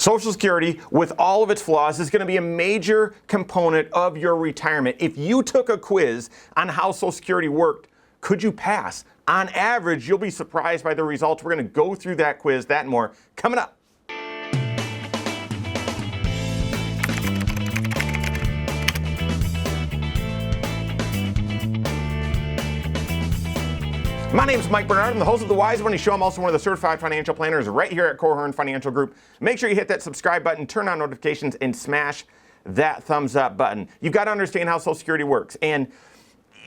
Social Security, with all of its flaws, is going to be a major component of your retirement. If you took a quiz on how Social Security worked, could you pass? On average, you'll be surprised by the results. We're going to go through that quiz, that and more, coming up. My name is Mike Bernard. I'm the host of The Wise Money Show. I'm also one of the certified financial planners right here at Korhorn Financial Group. Make sure you hit that subscribe button, turn on notifications, and smash that thumbs up button. You've got to understand how Social Security works. And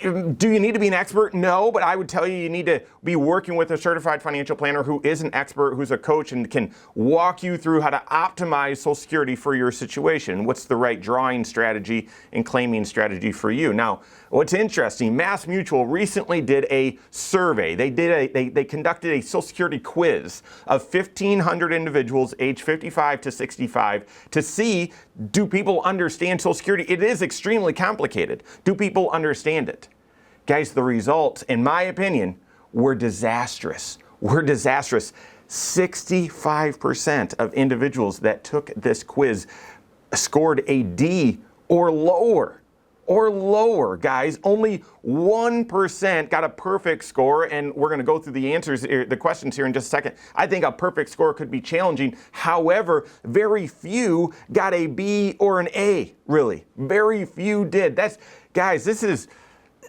do you need to be an expert? No, but I would tell you, you need to be working with a certified financial planner who is an expert, who's a coach, and can walk you through how to optimize Social Security for your situation. What's the right drawing strategy and claiming strategy for you? Now, what's interesting, Mass Mutual recently did a survey. They conducted a Social Security quiz of 1,500 individuals aged 55 to 65 to see, do people understand Social Security? It is extremely complicated. Do people understand it? Guys, the results, in my opinion, were disastrous. 65% of individuals that took this quiz scored a D or lower. Guys. Only 1% got a perfect score, and we're going to go through the answers, the questions here in just a second. I think a perfect score could be challenging. However, very few got a B or an A, really. Very few did. Guys, this is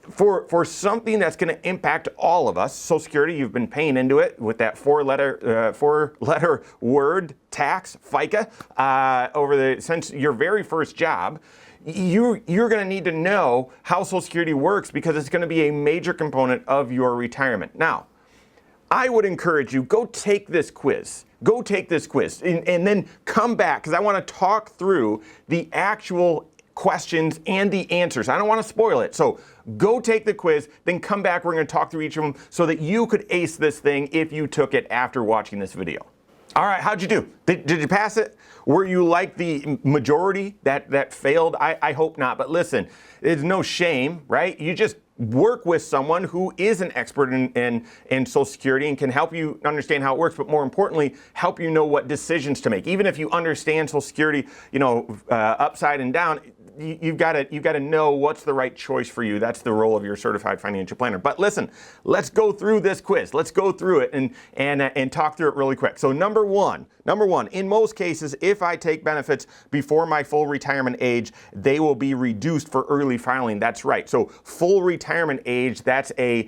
for something that's going to impact all of us. Social Security, you've been paying into it with that four-letter word tax, FICA, since your very first job. You're going to need to know how Social Security works because it's going to be a major component of your retirement. Now, I would encourage you, go take this quiz. And then come back, because I want to talk through the actual questions and the answers. I don't want to spoil it. So go take the quiz, then come back. We're going to talk through each of them so that you could ace this thing if you took it after watching this video. All right, how'd you do? Did you pass it? Were you like the majority that failed? I hope not. But listen, there's no shame, right? You just work with someone who is an expert in Social Security and can help you understand how it works, but more importantly, help you know what decisions to make. Even if you understand Social Security, upside and down, you've got to know what's the right choice for you. That's the role of your certified financial planner. But listen, let's go through this quiz. Let's go through it and talk through it really quick. So number one, in most cases, if I take benefits before my full retirement age, they will be reduced for early filing. That's right. So full retirement age, that's a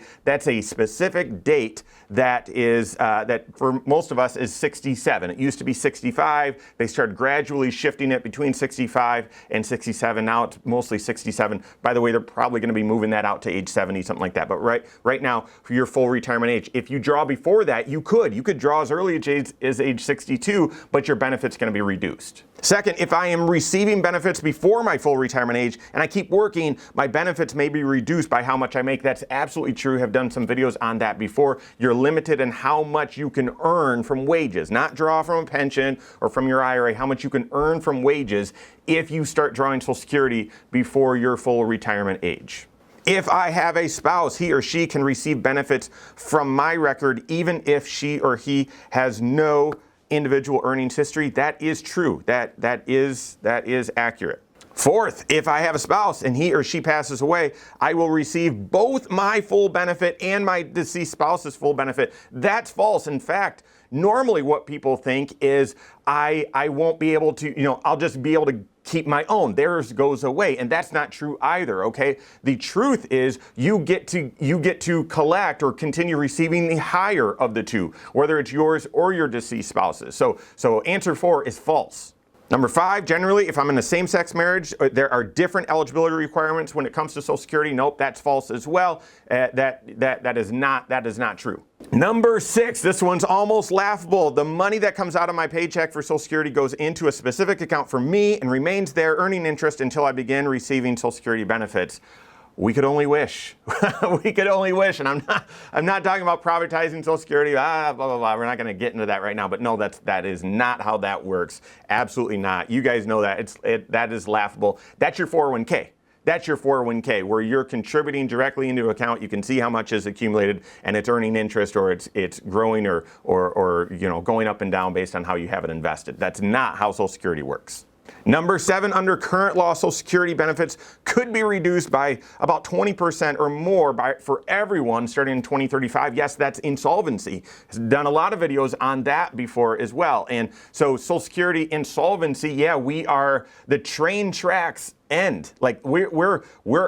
specific date that is that for most of us is 67. It used to be 65. They started gradually shifting it between 65 and 67. Now it's mostly 67. By the way, they're probably going to be moving that out to age 70, something like that. But right now, for your full retirement age, if you draw before that, you could draw as early as age 62, but your benefit's going to be reduced. Second, if I am receiving benefits before my full retirement age and I keep working, my benefits may be reduced by how much I make. That's absolutely true. I've done some videos on that before. You're limited in how much you can earn from wages, not draw from a pension or from your IRA, how much you can earn from wages if you start drawing Social Security before your full retirement age. If I have a spouse, he or she can receive benefits from my record even if she or he has no individual earnings history. That is true. That is accurate. Fourth, if I have a spouse and he or she passes away, I will receive both my full benefit and my deceased spouse's full benefit. That's false. In fact, normally what people think is I won't be able to, I'll just be able to keep my own. Theirs goes away. And that's not true either, okay? The truth is you get to collect or continue receiving the higher of the two, whether it's yours or your deceased spouse's. So answer 4 is false. Number 5, generally, if I'm in a same-sex marriage, there are different eligibility requirements when it comes to Social Security. Nope, that's false as well. That is not true. Number 6, this one's almost laughable. The money that comes out of my paycheck for Social Security goes into a specific account for me and remains there earning interest until I begin receiving Social Security benefits. We could only wish. We could only wish. And I'm not talking about privatizing Social Security, blah, blah, blah. We're not going to get into that right now. But no, that is not how that works. Absolutely not. You guys know that. That is laughable. That's your 401k. That's your 401k, where you're contributing directly into an account. You can see how much is accumulated, and it's earning interest, or it's growing, or going up and down based on how you have it invested. That's not how Social Security works. Number 7, under current law, Social Security benefits could be reduced by about 20% or more for everyone starting in 2035. Yes, that's insolvency. Has done a lot of videos on that before as well. And so Social Security insolvency, yeah, the train tracks end. Like we're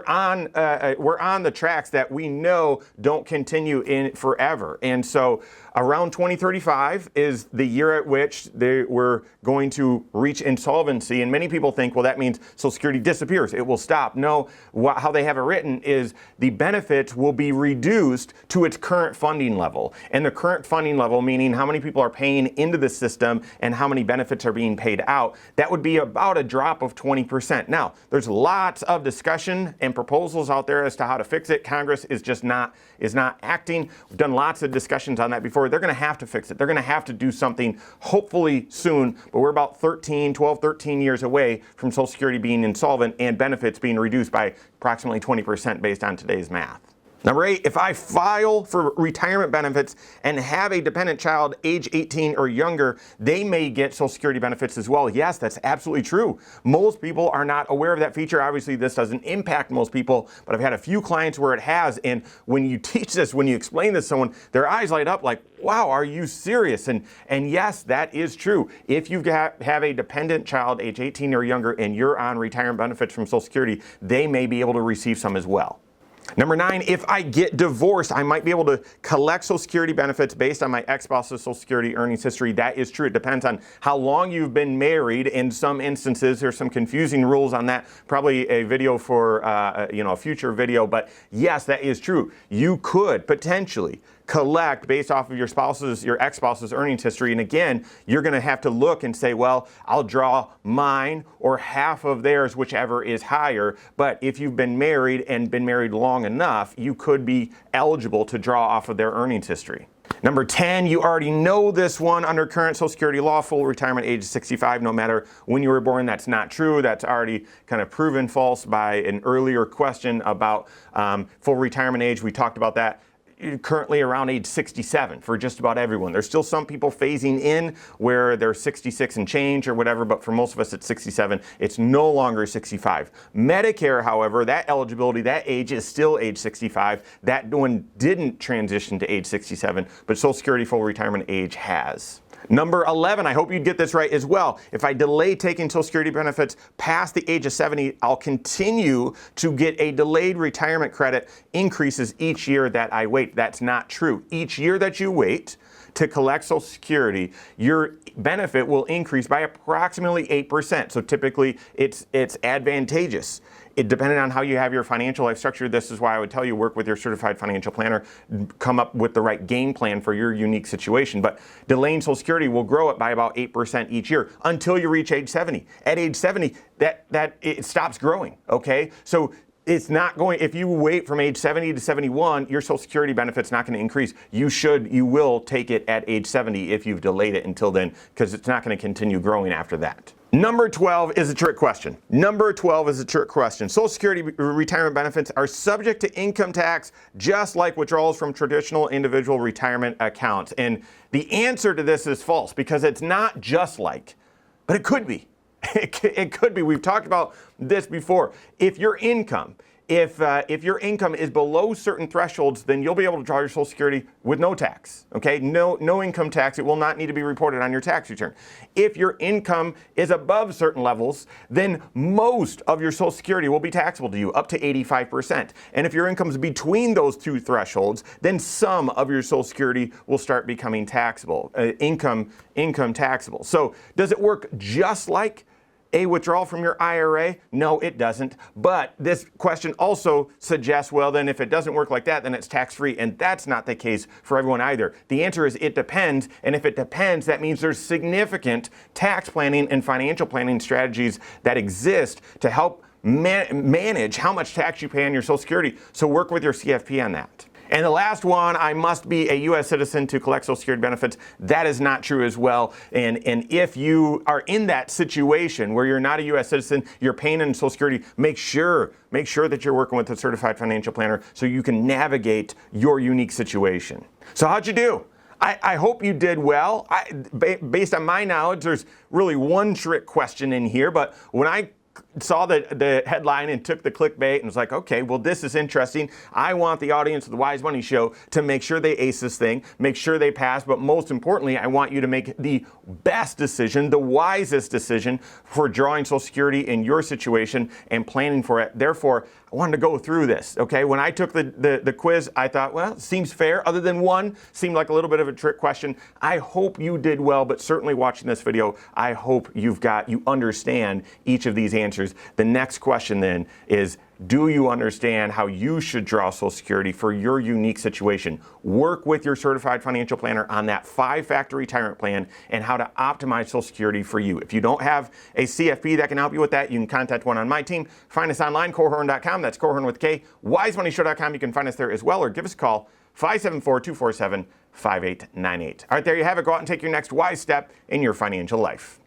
on the tracks that we know don't continue in forever. And so around 2035 is the year at which we're going to reach insolvency. And many people think, well, that means Social Security disappears. It will stop. No, how they have it written is the benefits will be reduced to its current funding level. And the current funding level, meaning how many people are paying into the system and how many benefits are being paid out, that would be about a drop of 20%. Now, there's lots of discussion and proposals out there as to how to fix it. Congress is not acting. We've done lots of discussions on that before. They're going to have to fix it. They're going to have to do something hopefully soon, but we're about 12, 13 years away from Social Security being insolvent and benefits being reduced by approximately 20% based on today's math. Number 8, if I file for retirement benefits and have a dependent child age 18 or younger, they may get Social Security benefits as well. Yes, that's absolutely true. Most people are not aware of that feature. Obviously, this doesn't impact most people, but I've had a few clients where it has. And when you teach this, when you explain this to someone, their eyes light up like, wow, are you serious? And yes, that is true. If you have a dependent child age 18 or younger and you're on retirement benefits from Social Security, they may be able to receive some as well. Number 9, if I get divorced, I might be able to collect Social Security benefits based on my ex-spouse's Social Security earnings history. That is true. It depends on how long you've been married. In some instances, there's some confusing rules on that. Probably a video for a future video. But yes, that is true. You could potentially collect based off of your ex-spouse's earnings history. And again, you're going to have to look and say, well, I'll draw mine or half of theirs, whichever is higher. But if you've been married and been married long enough, you could be eligible to draw off of their earnings history. Number 10, you already know this one. Under current Social Security law, full retirement age is 65, no matter when you were born. That's not true. That's already kind of proven false by an earlier question about full retirement age. We talked about that. Currently around age 67 for just about everyone. There's still some people phasing in where they're 66 and change or whatever, but for most of us it's 67. It's no longer 65. Medicare, however, that eligibility, that age is still age 65. That one didn't transition to age 67, but Social Security full retirement age has. Number 11, I hope you'd get this right as well. If I delay taking Social Security benefits past the age of 70, I'll continue to get a delayed retirement credit increases each year that I wait. That's not true. Each year that you wait to collect Social Security, your benefit will increase by approximately 8%. So typically it's advantageous. It depending on how you have your financial life structured. This is why I would tell you work with your certified financial planner, come up with the right game plan for your unique situation. But delaying Social Security will grow it by about 8% each year until you reach age 70. At age 70, that it stops growing. Okay, so it's not going. If you wait from age 70 to 71, your Social Security benefit's not going to increase. You will take it at age 70 if you've delayed it until then, because it's not going to continue growing after that. Number 12 is a trick question. Social Security retirement benefits are subject to income tax, just like withdrawals from traditional individual retirement accounts. And the answer to this is false, because it's not just like, but it could be. It could be. We've talked about this before. If your income is below certain thresholds, then you'll be able to draw your Social Security with no tax. Okay, no income tax. It will not need to be reported on your tax return. If your income is above certain levels, then most of your Social Security will be taxable to you, up to 85%. And if your income is between those two thresholds, then some of your Social Security will start becoming taxable, income taxable. So does it work just like a withdrawal from your IRA? No, it doesn't. But this question also suggests, well, then if it doesn't work like that, then it's tax-free. And that's not the case for everyone either. The answer is it depends. And if it depends, that means there's significant tax planning and financial planning strategies that exist to help manage how much tax you pay on your Social Security. So work with your CFP on that. And the last one, I must be a U.S. citizen to collect Social Security benefits. That is not true as well. And if you are in that situation where you're not a U.S. citizen, you're paying in Social Security, make sure that you're working with a certified financial planner so you can navigate your unique situation. So how'd you do? I hope you did well. Based on my knowledge, there's really one trick question in here, but when I saw the headline and took the clickbait and was like, okay, well, this is interesting. I want the audience of the Wise Money Show to make sure they ace this thing, make sure they pass, but most importantly, I want you to make the best decision, the wisest decision for drawing Social Security in your situation and planning for it. Therefore, I wanted to go through this, okay? When I took the quiz, I thought, well, it seems fair. Other than one, seemed like a little bit of a trick question. I hope you did well, but certainly watching this video, I hope you understand each of these answers. The next question then is, do you understand how you should draw Social Security for your unique situation? Work with your certified financial planner on that 5-factor retirement plan and how to optimize Social Security for you. If you don't have a CFP that can help you with that, you can contact one on my team. Find us online, Korhorn.com. That's Korhorn with K. WiseMoneyShow.com. You can find us there as well, or give us a call, 574-247-5898. All right, there you have it. Go out and take your next wise step in your financial life.